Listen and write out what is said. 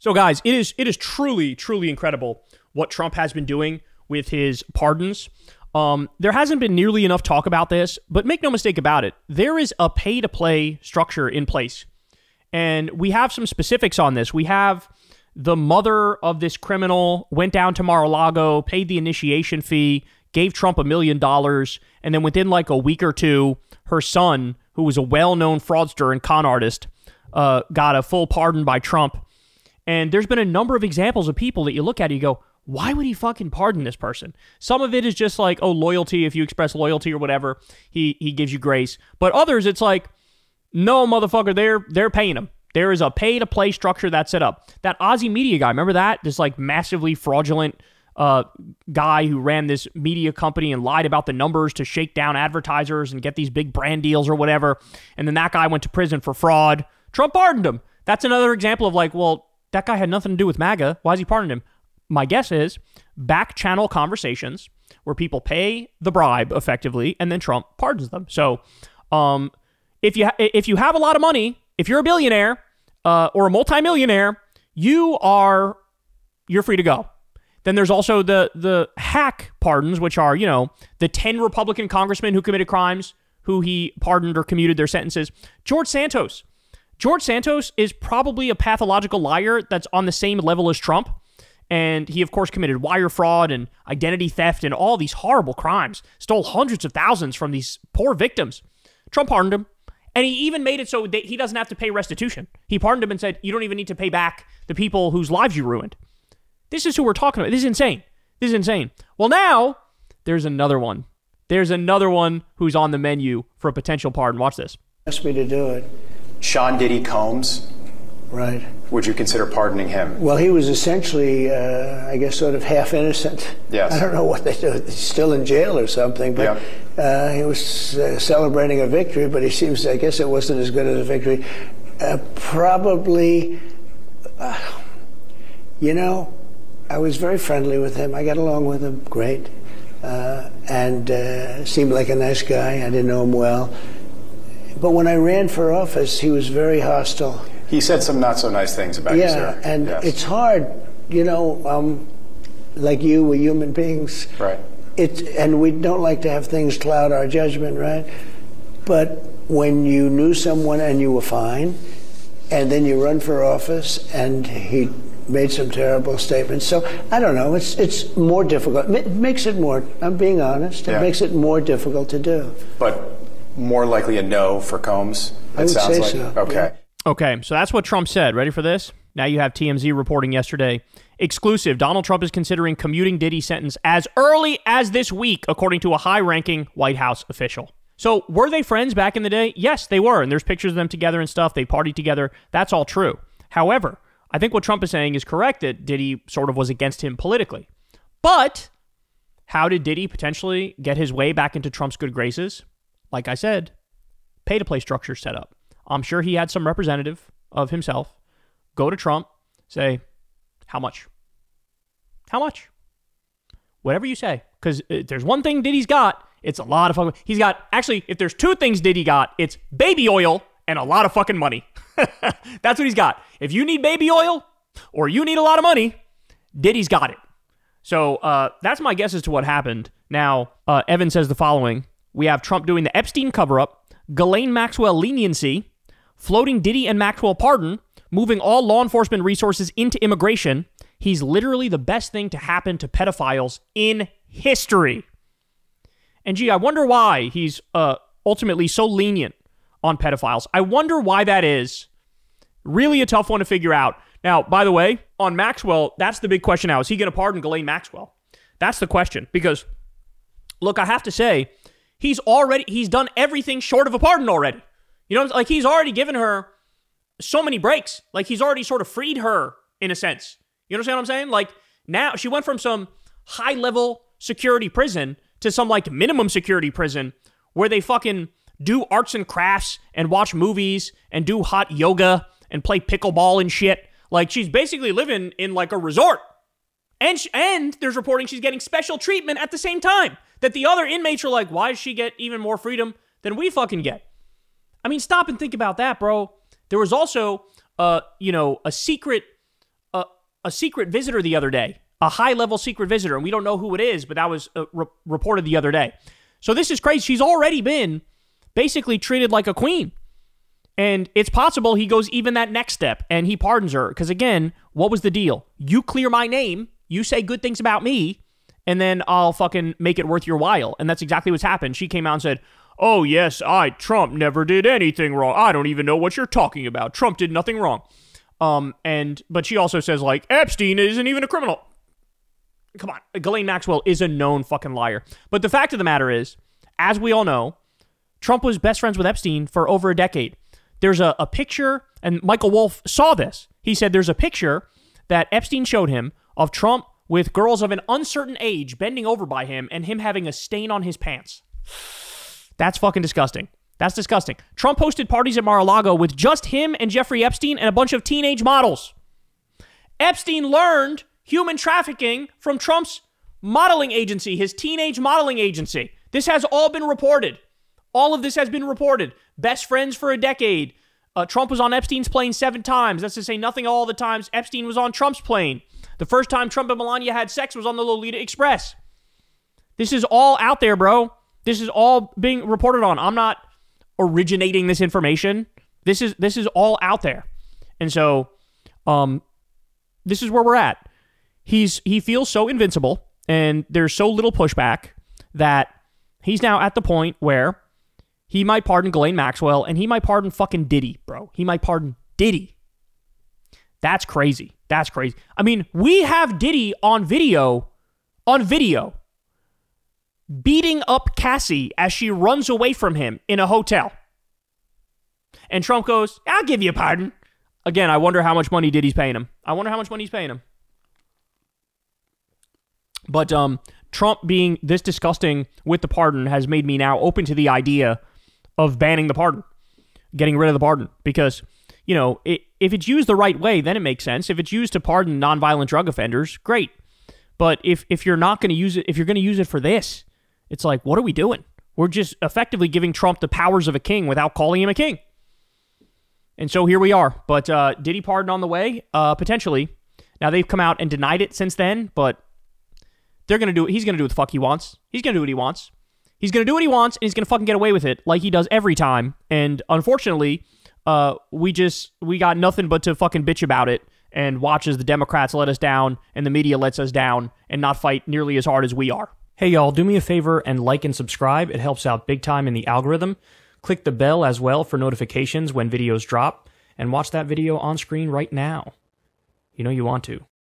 So guys, it is truly, truly incredible what Trump has been doing with his pardons. There hasn't been nearly enough talk about this, but make no mistake about it. There is a pay-to-play structure in place. And we have some specifics on this. We have the mother of this criminal went down to Mar-a-Lago, paid the initiation fee, gave Trump $1 million, and then within like a week or two, her son, who was a well-known fraudster and con artist, got a full pardon by Trump. And there's been a number of examples of people that you look at and you go, why would he fucking pardon this person? Some of it is just like, oh, loyalty. If you express loyalty or whatever, he gives you grace. But others, it's like, no, motherfucker, they're paying him. There is a pay-to-play structure that's set up. That Aussie media guy, remember that? This like massively fraudulent guy who ran this media company and lied about the numbers to shake down advertisers and get these big brand deals or whatever. And then that guy went to prison for fraud. Trump pardoned him. That's another example of like, well, that guy had nothing to do with MAGA. Why is he pardoning him? My guess is back channel conversations where people pay the bribe effectively and then Trump pardons them. So if you have a lot of money, if you're a billionaire or a multimillionaire, you're free to go. Then there's also the hack pardons, which are, the 10 Republican congressmen who committed crimes, who he pardoned or commuted their sentences. George Santos is probably a pathological liar that's on the same level as Trump. And he, of course, committed wire fraud and identity theft and all these horrible crimes. Stole hundreds of thousands from these poor victims. Trump pardoned him. And he even made it so that he doesn't have to pay restitution. He pardoned him and said, you don't even need to pay back the people whose lives you ruined. This is who we're talking about. This is insane. Well, now, there's another one. There's another one who's on the menu for a potential pardon. Watch this. Asked me to do it. Sean Diddy Combs. Right. Would you consider pardoning him? Well, he was essentially, I guess, sort of half innocent. Yes. I don't know what they do. He's still in jail or something, but he was celebrating a victory, but I guess it wasn't as good as a victory. Probably, I was very friendly with him. I got along with him great, and seemed like a nice guy. I didn't know him well. But when I ran for office, he was very hostile. He said some not so nice things about you, sir. And it's hard, like you, we're human beings. Right. And we don't like to have things cloud our judgment, right? But when you knew someone and you were fine, and then you run for office and he made some terrible statements. So, I don't know, it's more difficult. It makes it more, I'm being honest, it makes it more difficult to do. But more likely a no for Combs, I would say so. Okay. Yeah. Okay, so that's what Trump said. Ready for this? Now you have TMZ reporting yesterday. Exclusive, Donald Trump is considering commuting Diddy's sentence as early as this week, according to a high-ranking White House official. So were they friends back in the day? Yes, they were, and there's pictures of them together and stuff. They partied together. That's all true. However, I think what Trump is saying is correct, that Diddy sort of was against him politically. But how did Diddy potentially get his way back into Trump's good graces? Like I said, pay-to-play structure set up. I'm sure he had some representative of himself go to Trump, say, how much? How much? Whatever you say. Because if there's one thing Diddy's got, it's a lot of fucking... He's got... Actually, if there's two things Diddy got, it's baby oil and a lot of fucking money. That's what he's got. If you need baby oil or you need a lot of money, Diddy's got it. So that's my guess as to what happened. Now, Evan says the following. We have Trump doing the Epstein cover-up, Ghislaine Maxwell leniency, floating Diddy and Maxwell pardon, moving all law enforcement resources into immigration. He's literally the best thing to happen to pedophiles in history. And gee, I wonder why he's ultimately so lenient on pedophiles. I wonder why that is. Really a tough one to figure out. Now, by the way, on Maxwell, that's the big question now. Is he going to pardon Ghislaine Maxwell? That's the question. Because, look, I have to say, he's done everything short of a pardon already. Like he's already given her so many breaks. Like he's already sort of freed her in a sense. You understand what I'm saying? Like now she went from some high level security prison to some like minimum security prison where they fucking do arts and crafts and watch movies and do hot yoga and play pickleball and shit. Like she's basically living in like a resort. And there's reporting she's getting special treatment at the same time. That the other inmates are like, why does she get even more freedom than we fucking get? I mean, stop and think about that, bro. There was also, a secret a secret visitor the other day, a high-level secret visitor, and we don't know who it is, but that was reported the other day. So this is crazy. She's already been basically treated like a queen. And it's possible he goes even that next step and he pardons her. Because again, what was the deal? You clear my name, you say good things about me, and then I'll fucking make it worth your while. And that's exactly what's happened. She came out and said, oh yes, Trump never did anything wrong. I don't even know what you're talking about. Trump did nothing wrong. But she also says, like, Epstein isn't even a criminal. Come on. Ghislaine Maxwell is a known fucking liar. But the fact of the matter is, as we all know, Trump was best friends with Epstein for over a decade. There's a picture, and Michael Wolff saw this. He said there's a picture that Epstein showed him of Trump with girls of an uncertain age bending over by him and him having a stain on his pants. That's fucking disgusting. That's disgusting. Trump hosted parties at Mar-a-Lago with just him and Jeffrey Epstein and a bunch of teenage models. Epstein learned human trafficking from Trump's modeling agency, his teenage modeling agency. This has all been reported. All of this has been reported. Best friends for a decade. Trump was on Epstein's plane 7 times. That's to say nothing all the times Epstein was on Trump's plane. The first time Trump and Melania had sex was on the Lolita Express. This is all out there, bro. This is all being reported on. I'm not originating this information. This is all out there. And so, this is where we're at. He feels so invincible, and there's so little pushback that he's now at the point where he might pardon Ghislaine Maxwell, and he might pardon fucking Diddy, bro. He might pardon Diddy. That's crazy. That's crazy. I mean, we have Diddy on video, beating up Cassie as she runs away from him in a hotel. And Trump goes, I'll give you a pardon. Again, I wonder how much money Diddy's paying him. But Trump being this disgusting with the pardon has made me now open to the idea of banning the pardon, getting rid of the pardon. Because, you know, if it's used the right way, then it makes sense. If it's used to pardon nonviolent drug offenders, great. But if you're not going to use it, if you're going to use it for this, it's like, what are we doing? We're just effectively giving Trump the powers of a king without calling him a king. And so here we are. But Diddy pardon on the way? Potentially. Now, they've come out and denied it since then, but they're going to do it. He's going to do what the fuck he wants. He's going to do what he wants. He's going to do what he wants, and he's going to fucking get away with it like he does every time. And unfortunately, we got nothing but to fucking bitch about it and watch as the Democrats let us down and the media lets us down and not fight nearly as hard as we are. Hey, y'all, do me a favor and like and subscribe. It helps out big time in the algorithm. Click the bell as well for notifications when videos drop, and watch that video on screen right now. You know you want to.